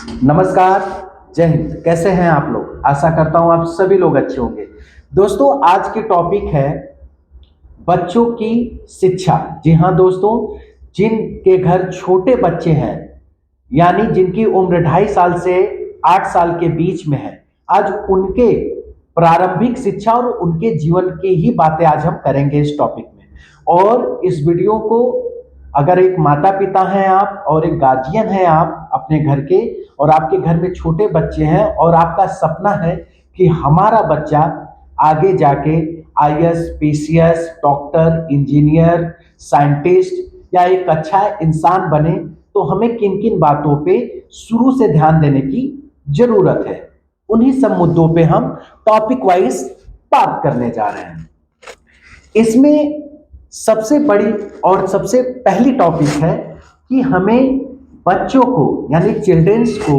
नमस्कार। जय हिंद। कैसे हैं आप लोग? आशा करता हूं आप सभी लोग अच्छे होंगे। दोस्तों, आज की टॉपिक है बच्चों की शिक्षा। जी हाँ दोस्तों, जिनके घर छोटे बच्चे हैं, यानी जिनकी उम्र 2.5 साल से 8 साल के बीच में है, आज उनके प्रारंभिक शिक्षा और उनके जीवन की ही बातें आज हम करेंगे इस टॉपिक में। और इस वीडियो को अगर एक माता पिता हैं आप और एक गार्जियन हैं आप अपने घर के, और आपके घर में छोटे बच्चे हैं और आपका सपना है कि हमारा बच्चा आगे जाके IAS, PCS, doctor, engineer, scientist या एक अच्छा इंसान बने, तो हमें किन किन बातों पे शुरू से ध्यान देने की जरूरत है, उन्हीं सब मुद्दों पे हम टॉपिक वाइज बात करने जा रहे हैं। इसमें सबसे बड़ी और सबसे पहली टॉपिक है कि हमें बच्चों को यानी चिल्ड्रंस को,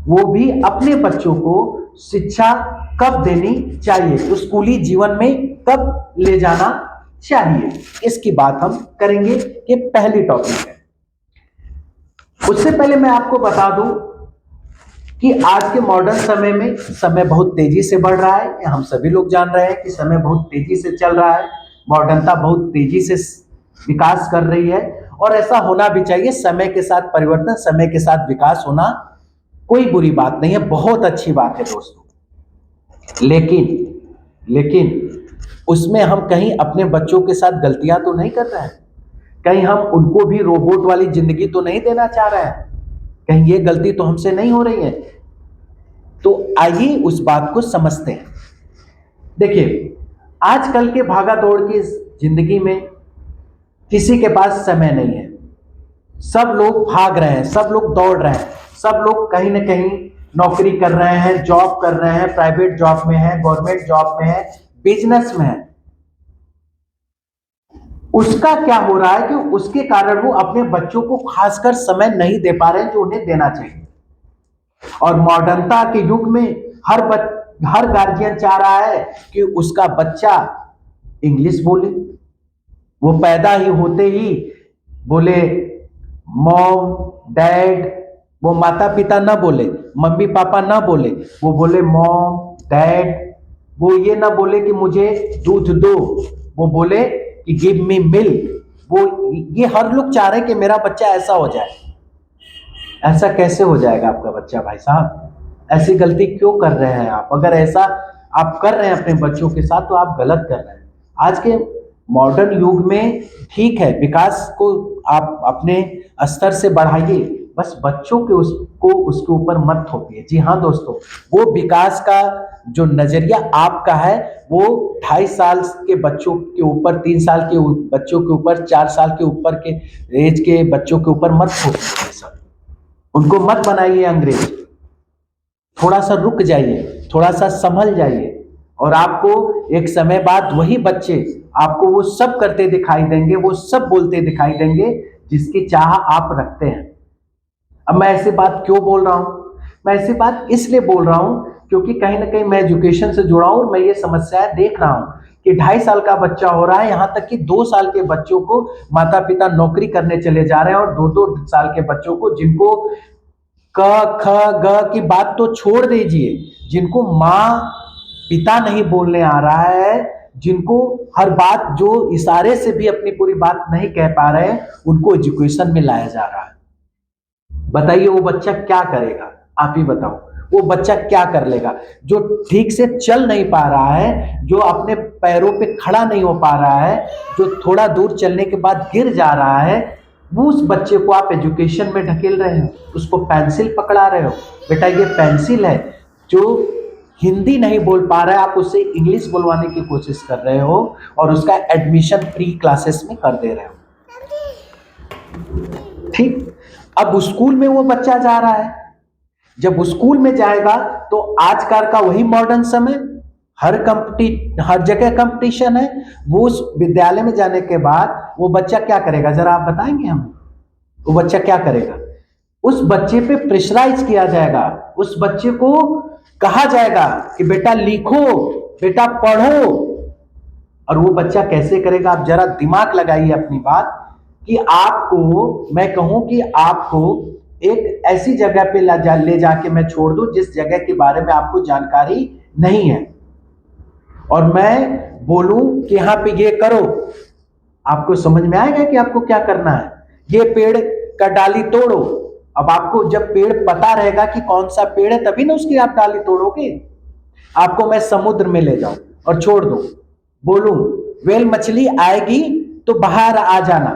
वो भी अपने बच्चों को शिक्षा कब देनी चाहिए, तो स्कूली जीवन में कब ले जाना चाहिए, इसकी बात हम करेंगे। ये पहली टॉपिक है। उससे पहले मैं आपको बता दूं कि आज के मॉडर्न समय में समय बहुत तेजी से बढ़ रहा है। हम सभी लोग जान रहे हैं कि समय बहुत तेजी से चल रहा है, मॉडर्नता बहुत तेजी से विकास कर रही है, और ऐसा होना भी चाहिए। समय के साथ परिवर्तन, समय के साथ विकास होना कोई बुरी बात नहीं है, बहुत अच्छी बात है दोस्तों। लेकिन उसमें हम कहीं अपने बच्चों के साथ गलतियां तो नहीं कर रहे हैं? कहीं हम उनको भी रोबोट वाली जिंदगी तो नहीं देना चाह रहे हैं? कहीं ये गलती तो हमसे नहीं हो रही है? तो आइए उस बात को समझते हैं। देखिए, आजकल के भागा दौड़ की जिंदगी में किसी के पास समय नहीं है। सब लोग भाग रहे हैं, सब लोग दौड़ रहे हैं, सब लोग कहीं ना कहीं नौकरी कर रहे हैं, जॉब कर रहे हैं, प्राइवेट जॉब में है, गवर्नमेंट जॉब में है, बिजनेस में है। उसका क्या हो रहा है कि उसके कारण वो अपने बच्चों को खासकर समय नहीं दे पा रहे हैं जो उन्हें देना चाहिए। और मॉडर्नता के युग में हर गार्जियन चाह रहा है कि उसका बच्चा इंग्लिश बोले, वो पैदा ही होते ही बोले मॉम डैड। वो माता पिता ना बोले, मम्मी पापा ना बोले, वो बोले मॉम डैड। वो ये ना बोले कि मुझे दूध दो, वो बोले कि गिव मी मिल्क। वो ये हर लोग चाह रहे हैं कि मेरा बच्चा ऐसा हो जाए। ऐसा कैसे हो जाएगा आपका बच्चा भाई साहब? ऐसी गलती क्यों कर रहे हैं आप? अगर ऐसा आप कर रहे हैं अपने बच्चों के साथ तो आप गलत कर रहे हैं। आज के मॉडर्न युग में ठीक है, विकास को आप अपने स्तर से बढ़ाइए, बस बच्चों के उसको उसके ऊपर मत थोपिए। जी हाँ दोस्तों, वो विकास का जो नजरिया आपका है वो 2.5 साल के बच्चों के ऊपर, 3 साल के बच्चों के ऊपर, 4 साल के ऊपर के एज के बच्चों के ऊपर मत थोपिए। सब उनको मत बनाइए अंग्रेज। थोड़ा सा रुक जाइए, थोड़ा सा संभल जाइए, और आपको एक समय बाद वही बच्चे आपको वो सब करते दिखाई देंगे, वो सब बोलते दिखाई देंगे जिसकी चाह आप रखते हैं। अब मैं ऐसी बात क्यों बोल रहा हूं? मैं ऐसी बात इसलिए बोल रहा हूं क्योंकि कहीं ना कहीं मैं एजुकेशन से जुड़ा हूं और मैं ये समस्याएं देख रहा हूं कि 2.5 साल का बच्चा हो रहा है, यहां तक कि 2 साल के बच्चों को माता पिता नौकरी करने चले जा रहे हैं, और 2-2 साल के बच्चों को, जिनको क ख ग की बात तो छोड़ दीजिए, जिनको माँ पिता नहीं बोलने आ रहा है, जिनको हर बात जो इशारे से भी अपनी पूरी बात नहीं कह पा रहे हैं, उनको एजुकेशन में लाया जा रहा है। बताइए वो बच्चा क्या करेगा? आप ही बताओ, वो बच्चा क्या कर लेगा? जो ठीक से चल नहीं पा रहा है, जो अपने पैरों पे खड़ा नहीं हो पा रहा है, जो थोड़ा दूर चलने के बाद गिर जा रहा है, वो उस बच्चे को आप एजुकेशन में ढकेल रहे हो, उसको पेंसिल पकड़ा रहे हो। बेटा ये पेंसिल है। जो हिंदी नहीं बोल पा रहा है, आप उससे इंग्लिश बोलवाने की कोशिश कर रहे हो और उसका एडमिशन प्री क्लासेस में कर दे रहे हो। ठीक, अब स्कूल में वो बच्चा जा रहा है, जब स्कूल में जाएगा तो आजकल का वही मॉडर्न समय, हर जगह कंपटीशन है। वो उस विद्यालय में जाने के बाद वो बच्चा क्या करेगा, जरा आप बताएंगे हमें? वो बच्चा क्या करेगा? उस बच्चे पे प्रेशराइज किया जाएगा, उस बच्चे को कहा जाएगा कि बेटा लिखो, बेटा पढ़ो। और वो बच्चा कैसे करेगा? आप जरा दिमाग लगाइए अपनी बात कि आपको, मैं कहूं कि आपको एक ऐसी जगह पे ले जाके मैं छोड़ दूं जिस जगह के बारे में आपको जानकारी नहीं है, और मैं बोलूं कि यहाँ पे ये करो, आपको समझ में आएगा कि आपको क्या करना है। ये पेड़ का डाली तोड़ो, अब आपको जब पेड़ पता रहेगा कि कौन सा पेड़ है तभी ना उसकी आप डाली तोड़ोगे। आपको मैं समुद्र में ले जाऊं और छोड़ दूं, बोलूं वेल मछली आएगी तो बाहर आ जाना,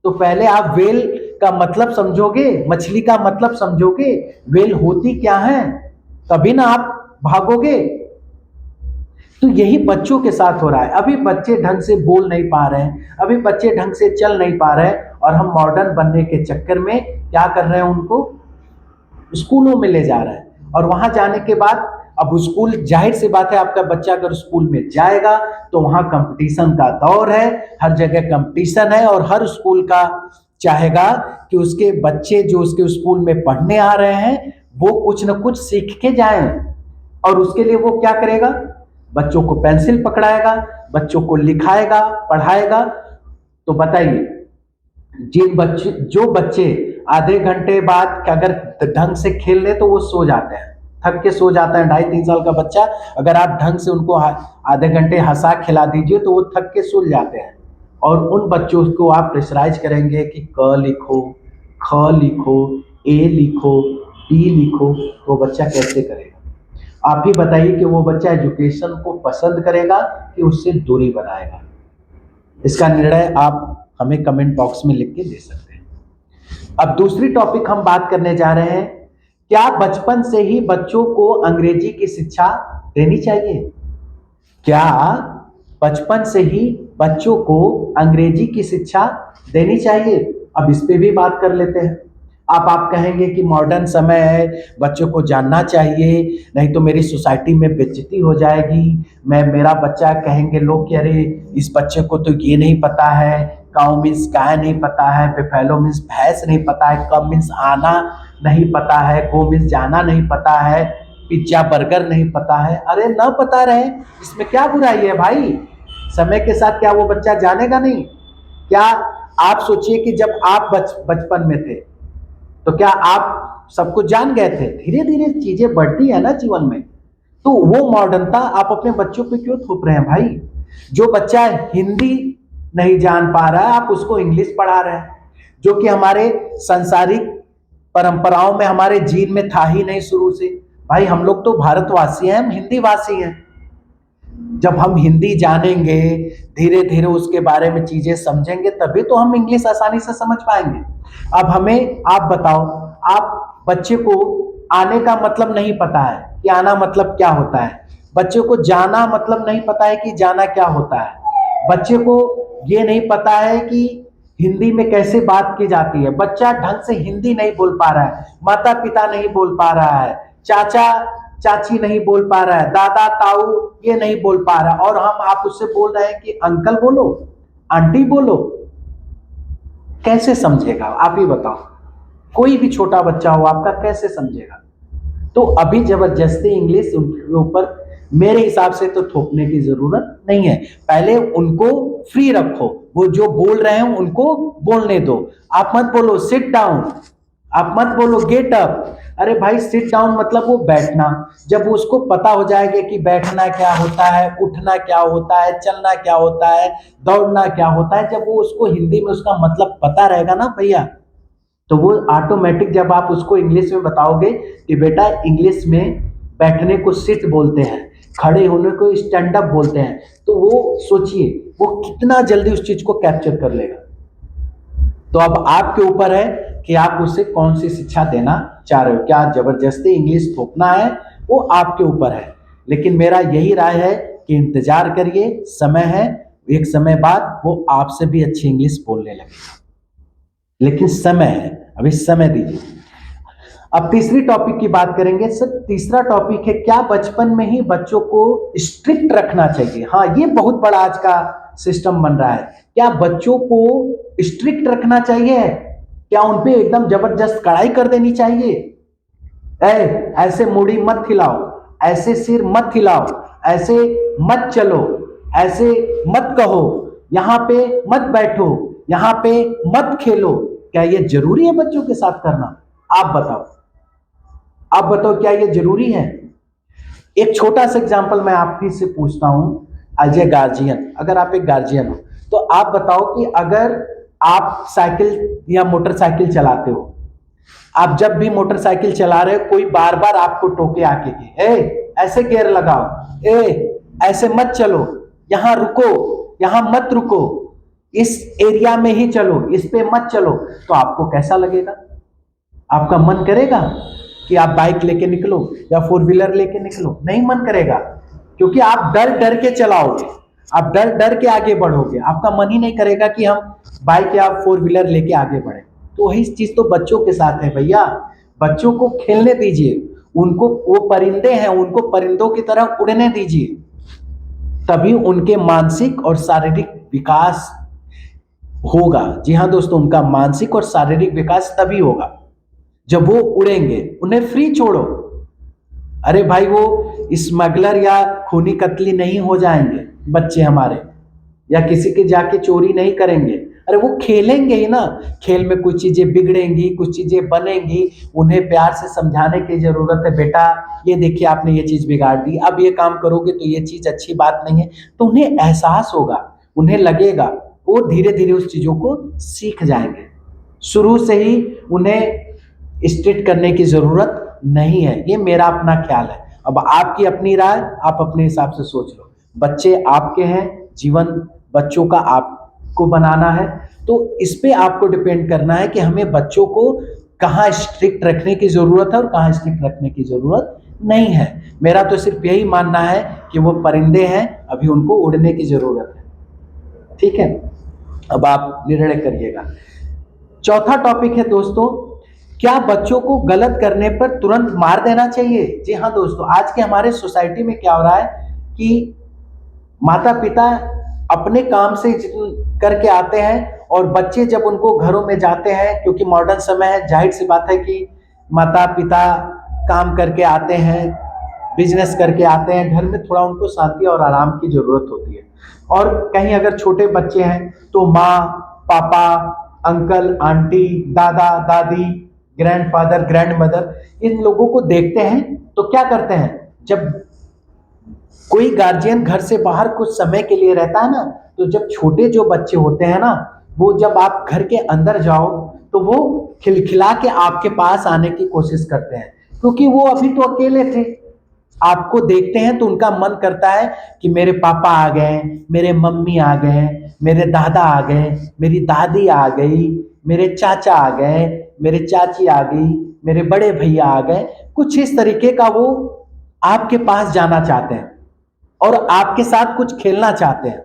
तो पहले आप वेल का मतलब समझोगे, मछली का मतलब समझोगे, वेल होती क्या है, तभी ना आप भागोगे। तो यही बच्चों के साथ हो रहा है। अभी बच्चे ढंग से बोल नहीं पा रहे हैं, अभी बच्चे ढंग से चल नहीं पा रहे हैं, और हम मॉडर्न बनने के चक्कर में क्या कर रहे हैं, उनको स्कूलों में ले जा रहे हैं। और वहां जाने के बाद अब स्कूल, जाहिर सी बात है आपका बच्चा अगर स्कूल में जाएगा तो वहां कंपटीशन का दौर है, हर जगह कंपटीशन है, और हर स्कूल का चाहेगा कि उसके बच्चे जो उसके स्कूल में पढ़ने आ रहे हैं वो कुछ न कुछ सीख के जाएं। और उसके लिए वो क्या करेगा, बच्चों को पेंसिल पकड़ाएगा, बच्चों को लिखाएगा, पढ़ाएगा। तो बताइए, जो बच्चे आधे घंटे बाद अगर ढंग से खेल ले तो वो सो जाते हैं, थक के सो जाता है। 2.5-3 साल का बच्चा, अगर आप ढंग से उनको आधे घंटे हंसा खिला दीजिए तो वो थक के सो जाते हैं। और उन बच्चों को आप प्रेशराइज करेंगे कि क लिखो, ख लिखो, ए लिखो, टी लिखो, तो बच्चा कैसे करेगा? आप ही बताइए कि वो बच्चा एजुकेशन को पसंद करेगा कि उससे दूरी बनाएगा? इसका निर्णय आप हमें कमेंट बॉक्स में लिख के दे सकते हैं। अब दूसरी टॉपिक हम बात करने जा रहे हैं, क्या बचपन से ही बच्चों को अंग्रेजी की शिक्षा देनी चाहिए? क्या बचपन से ही बच्चों को अंग्रेजी की शिक्षा देनी चाहिए? अब इस पे भी बात कर लेते हैं। आप कहेंगे कि मॉडर्न समय है, बच्चों को जानना चाहिए, नहीं तो मेरी सोसाइटी में बेइज्जती हो जाएगी। मेरा बच्चा, कहेंगे लोग कि अरे इस बच्चे को तो ये नहीं पता है, काउ मीन्स गाय नहीं पता है, बेफेलो मीन्स भैंस नहीं पता है, कम मीन्स आना नहीं पता है, गो मीन्स जाना नहीं पता है, पिज्जा बर्गर नहीं पता है। अरे ना पता रहे, इसमें क्या बुराई है भाई? समय के साथ क्या वो बच्चा जानेगा नहीं? क्या आप सोचिए कि जब आप बचपन में थे तो क्या आप सब कुछ जान गए थे? धीरे धीरे चीजें बढ़ती है ना जीवन में, तो वो मॉडर्नता आप अपने बच्चों पे क्यों थोप रहे हैं भाई? जो बच्चा हिंदी नहीं जान पा रहा है आप उसको इंग्लिश पढ़ा रहे हैं, जो कि हमारे सांसारिक परंपराओं में, हमारे जीन में था ही नहीं शुरू से। भाई हम लोग तो भारतवासी हैं, हम हिंदी वासी हैं। जब हम हिंदी जानेंगे, धीरे धीरे उसके बारे में चीजें समझेंगे, तभी तो हम इंग्लिश आसानी से समझ पाएंगे। अब हमें आप बताओ, आप बच्चे को आने का मतलब नहीं पता है कि आना मतलब क्या होता है, बच्चे को जाना मतलब नहीं पता है कि जाना क्या होता है, बच्चे को ये नहीं पता है कि हिंदी में कैसे बात की जाती है, बच्चा ढंग से हिंदी नहीं बोल पा रहा है, माता पिता नहीं बोल पा रहा है, चाचा चाची नहीं बोल पा रहा है, दादा ताऊ ये नहीं बोल पा रहा, और आप उससे बोल रहे हैं कि अंकल बोलो, आंटी बोलो, कैसे समझेगा? आप ही बताओ, कोई भी छोटा बच्चा हो आपका कैसे समझेगा? तो अभी जबरदस्ती इंग्लिश उनके ऊपर मेरे हिसाब से तो थोपने की जरूरत नहीं है। पहले उनको फ्री रखो, वो जो बोल रहे हैं उनको बोलने दो। आप मत बोलो सिट डाउन, आप मत बोलो गेट अप। अरे भाई सिट डाउन मतलब वो बैठना, जब उसको पता हो जाएगा कि बैठना क्या होता है, उठना क्या होता है, चलना क्या होता है, दौड़ना क्या होता है, जब वो उसको हिंदी में उसका मतलब पता रहेगा ना भैया, तो वो ऑटोमेटिक, जब आप उसको इंग्लिश में बताओगे कि बेटा इंग्लिश में बैठने को सिट बोलते हैं, खड़े होने को स्टैंड अप बोलते हैं, तो वो सोचिए वो कितना जल्दी उस चीज को कैप्चर कर लेगा। तो अब आपके ऊपर है कि आप उसे कौन सी शिक्षा देना चाह रहे हो, क्या जबरदस्ती इंग्लिश थोपना है, वो आपके ऊपर है। लेकिन मेरा यही राय है कि इंतजार करिए, समय है, एक समय बाद वो आपसे भी अच्छी इंग्लिश बोलने लगेगा, लेकिन समय है, अभी समय दीजिए। अब तीसरी टॉपिक की बात करेंगे सर। तीसरा टॉपिक है, क्या बचपन में ही बच्चों को स्ट्रिक्ट रखना चाहिए? हाँ, ये बहुत बड़ा आज का सिस्टम बन रहा है। क्या बच्चों को स्ट्रिक्ट रखना चाहिए? क्या उनपे एकदम जबरदस्त कड़ाई कर देनी चाहिए? ऐसे मुड़ी मत खिलाओ, ऐसे सिर मत खिलाओ, ऐसे मत चलो, ऐसे मत कहो, यहाँ पे मत बैठो, यहाँ पे मत खेलो? क्या ये जरूरी है बच्चों के साथ करना? आप बताओ, आप बताओ क्या ये जरूरी है? एक छोटा सा एग्जांपल मैं आपकी से पूछता हूं, एज ए गार्जियन, अगर आप एक गार्जियन हो तो आप बताओ कि अगर आप साइकिल या मोटरसाइकिल चलाते हो, आप जब भी मोटरसाइकिल चला रहे हो कोई बार बार आपको टोके आके कि ऐसे गियर लगाओ, ऐसे मत चलो, यहां रुको, यहां मत रुको, इस एरिया में ही चलो, इस पे मत चलो, तो आपको कैसा लगेगा? आपका मन करेगा कि आप बाइक लेके निकलो या फोर व्हीलर लेके निकलो? नहीं मन करेगा, क्योंकि आप डर डर के चलाओगे, आप डर डर के आगे बढ़ोगे, आपका मन ही नहीं करेगा कि हम बाइक या फोर व्हीलर लेके आगे बढ़े। तो वही चीज तो बच्चों के साथ है भैया, बच्चों को खेलने दीजिए, उनको, वो परिंदे हैं, उनको परिंदों की तरह उड़ने दीजिए, तभी उनके मानसिक और शारीरिक विकास होगा। जी हाँ दोस्तों, उनका मानसिक और शारीरिक विकास तभी होगा जब वो उड़ेंगे। उन्हें फ्री छोड़ो। अरे भाई, वो स्मगलर या खूनी कतली नहीं हो जाएंगे बच्चे हमारे, या किसी के जाके चोरी नहीं करेंगे। अरे वो खेलेंगे ही ना, खेल में कुछ चीजें बिगड़ेंगी, कुछ चीजें बनेंगी, उन्हें प्यार से समझाने की जरूरत है, बेटा ये देखिए आपने ये चीज बिगाड़ दी, अब ये काम करोगे तो ये चीज अच्छी बात नहीं है। तो उन्हें एहसास होगा, उन्हें लगेगा, वो धीरे धीरे उस चीजों को सीख जाएंगे। शुरू से ही उन्हें स्ट्रिक्ट करने की जरूरत नहीं है, ये मेरा अपना ख्याल है। अब आपकी अपनी राय, आप अपने हिसाब से सोच लो। बच्चे आपके हैं, जीवन बच्चों का आपको बनाना है, तो इस पे आपको डिपेंड करना है कि हमें बच्चों को कहाँ स्ट्रिक्ट रखने की जरूरत है और कहाँ स्ट्रिक्ट रखने की जरूरत नहीं है। मेरा तो सिर्फ यही मानना है कि वो परिंदे हैं, अभी उनको उड़ने की जरूरत है। ठीक है, अब आप निर्णय करिएगा। चौथा टॉपिक है दोस्तों, क्या बच्चों को गलत करने पर तुरंत मार देना चाहिए? जी हाँ दोस्तों, आज के हमारे सोसाइटी में क्या हो रहा है कि माता पिता अपने काम से करके आते हैं और बच्चे जब उनको घरों में जाते हैं, क्योंकि मॉडर्न समय है, जाहिर सी बात है कि माता पिता काम करके आते हैं, बिजनेस करके आते हैं, घर में थोड़ा उनको शांति और आराम की जरूरत होती है। और कहीं अगर छोटे बच्चे हैं तो माँ पापा, अंकल आंटी, दादा दादी, ग्रैंडफादर ग्रैंडमदर, इन लोगों को देखते हैं तो क्या करते हैं, जब कोई गार्जियन घर से बाहर कुछ समय के लिए रहता है ना, तो जब छोटे जो बच्चे होते हैं ना, वो जब आप घर के अंदर जाओ तो वो खिलखिला के आपके पास आने की कोशिश करते हैं, क्योंकि वो अभी तो अकेले थे। आपको देखते हैं तो उनका मन करता है कि मेरे पापा आ गए, मेरे मम्मी आ गए, मेरे दादा आ गए, मेरी दादी आ गई, मेरे चाचा आ गए, मेरे चाची आ गई, मेरे बड़े भैया आ गए, कुछ इस तरीके का वो आपके पास जाना चाहते हैं और आपके साथ कुछ खेलना चाहते हैं।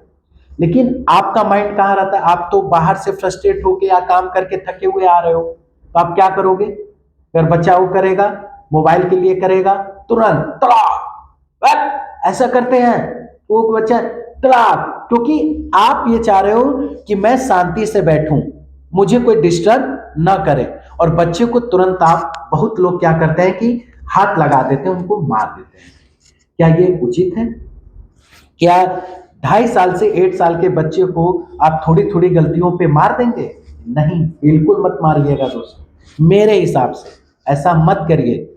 लेकिन आपका माइंड कहाँ रहता है? आप तो बाहर से फ्रस्ट्रेट होके या काम करके थके हुए आ रहे हो, तो आप क्या करोगे? अगर बच्चा वो करेगा, मोबाइल के लिए करेगा, तुरंत तड़ाक ऐसा करते हैं, वो बच्चा तड़ाक, क्योंकि आप ये चाह रहे हो कि मैं शांति से बैठूं, मुझे कोई डिस्टर्ब ना करे। और बच्चे को तुरंत आप, बहुत लोग क्या करते हैं कि हाथ लगा देते हैं, उनको मार देते हैं। क्या ये उचित है? क्या 2.5 साल से 8 साल के बच्चे को आप थोड़ी थोड़ी गलतियों पे मार देंगे? नहीं, बिल्कुल मत मारिएगा दोस्तों, मेरे हिसाब से ऐसा मत करिए।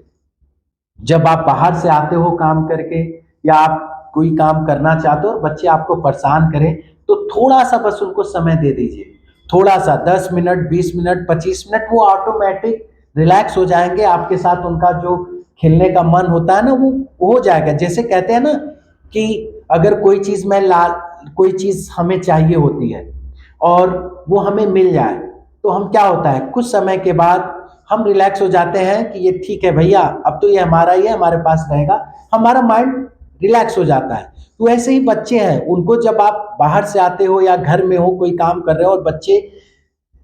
जब आप बाहर से आते हो काम करके, या आप कोई काम करना चाहते हो और बच्चे आपको परेशान करें, तो थोड़ा सा बस उनको समय दे दीजिए, थोड़ा सा 10 मिनट 20 मिनट 25 मिनट, वो ऑटोमेटिक रिलैक्स हो जाएंगे आपके साथ। उनका जो खेलने का मन होता है ना, वो हो जाएगा। जैसे कहते हैं ना कि अगर कोई चीज हमें चाहिए होती है और वो हमें मिल जाए, तो हम क्या होता है, कुछ समय के बाद हम रिलैक्स हो जाते हैं कि ये ठीक है भैया, अब तो ये हमारा ही है, हमारे पास रहेगा, हमारा माइंड रिलैक्स हो जाता है। तो ऐसे ही बच्चे हैं, उनको जब आप बाहर से आते हो या घर में हो, कोई काम कर रहे हो और बच्चे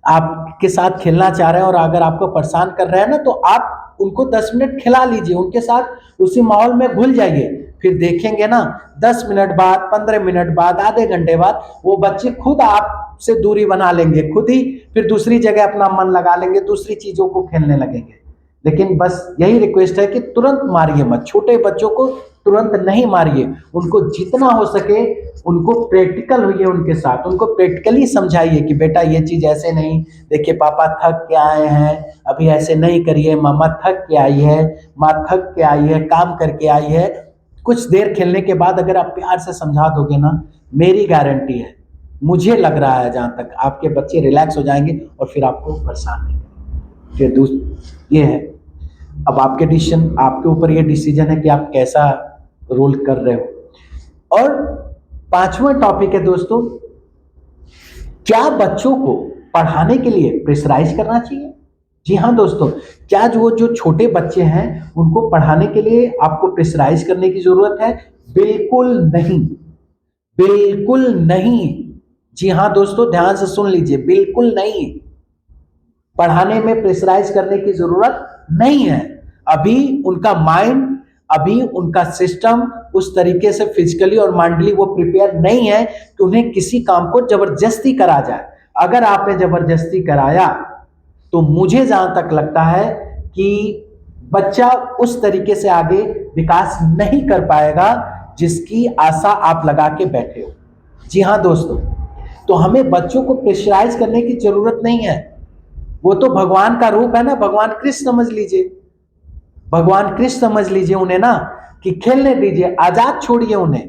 आपके साथ खेलना चाह रहे हैं और अगर आपको परेशान कर रहे हैं ना, तो आप उनको 10 मिनट खिला लीजिए, उनके साथ उसी माहौल में घुल जाइए। फिर देखेंगे ना, 10 मिनट बाद, 15 मिनट बाद, आधे घंटे बाद वो बच्चे खुद आपसे दूरी बना लेंगे, खुद ही फिर दूसरी जगह अपना मन लगा लेंगे, दूसरी चीजों को खेलने लगेंगे। लेकिन बस यही रिक्वेस्ट है कि तुरंत मारिए मत, छोटे बच्चों को तुरंत नहीं मारिए, उनको जितना हो सके उनको प्रैक्टिकल होइए उनके साथ, उनको प्रैक्टिकली समझाइए कि बेटा ये चीज ऐसे नहीं, देखिए पापा थक के आए हैं, अभी ऐसे नहीं करिए, मामा थक के आई है, माँ थक के आई है, काम करके आई है। कुछ देर खेलने के बाद अगर आप प्यार से समझा दोगे ना, मेरी गारंटी है, मुझे लग रहा है जहां तक, आपके बच्चे रिलैक्स हो जाएंगे और फिर आपको परेशान नहीं करेंगे। फिर ये है, अब आपके डिसीजन, आपके ऊपर ये डिसीजन है कि आप कैसा रोल कर रहे हो। और पांचवा टॉपिक है दोस्तों, क्या बच्चों को पढ़ाने के लिए प्रेशराइज करना चाहिए? जी हाँ दोस्तों, क्या जो छोटे बच्चे हैं उनको पढ़ाने के लिए आपको प्रेशराइज करने की जरूरत है? बिल्कुल नहीं, बिल्कुल नहीं। जी हाँ दोस्तों, ध्यान से सुन लीजिए, बिल्कुल नहीं, पढ़ाने में प्रेशराइज करने की जरूरत नहीं है। अभी उनका माइंड, अभी उनका सिस्टम उस तरीके से फिजिकली और मेंटली वो प्रिपेयर नहीं है कि उन्हें किसी काम को जबरदस्ती करा जाए। अगर आपने जबरदस्ती कराया तो मुझे जहां तक लगता है कि बच्चा उस तरीके से आगे विकास नहीं कर पाएगा जिसकी आशा आप लगा के बैठे हो। जी हाँ दोस्तों, तो हमें बच्चों को प्रेशराइज करने की जरूरत नहीं है। वो तो भगवान का रूप है ना, भगवान कृष्ण समझ लीजिए, भगवान कृष्ण समझ लीजिए उन्हें ना, कि खेलने दीजिए, आजाद छोड़िए उन्हें,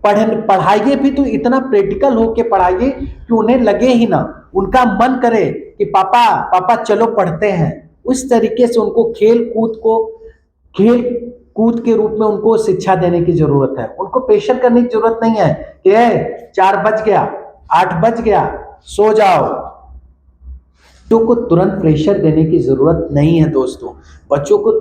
पढ़ाइए भी तो इतना प्रैक्टिकल होके पढ़ाइए कि उन्हें लगे ही ना, उनका मन करे कि पापा पापा चलो पढ़ते हैं। उस तरीके से उनको खेल कूद के रूप में उनको शिक्षा देने की जरूरत है। उनको प्रेशर करने की जरूरत नहीं है कि 4 बज गया, 8 बज गया, सो जाओ। बच्चों को तुरंत प्रेशर देने की जरूरत नहीं है दोस्तों। बच्चों को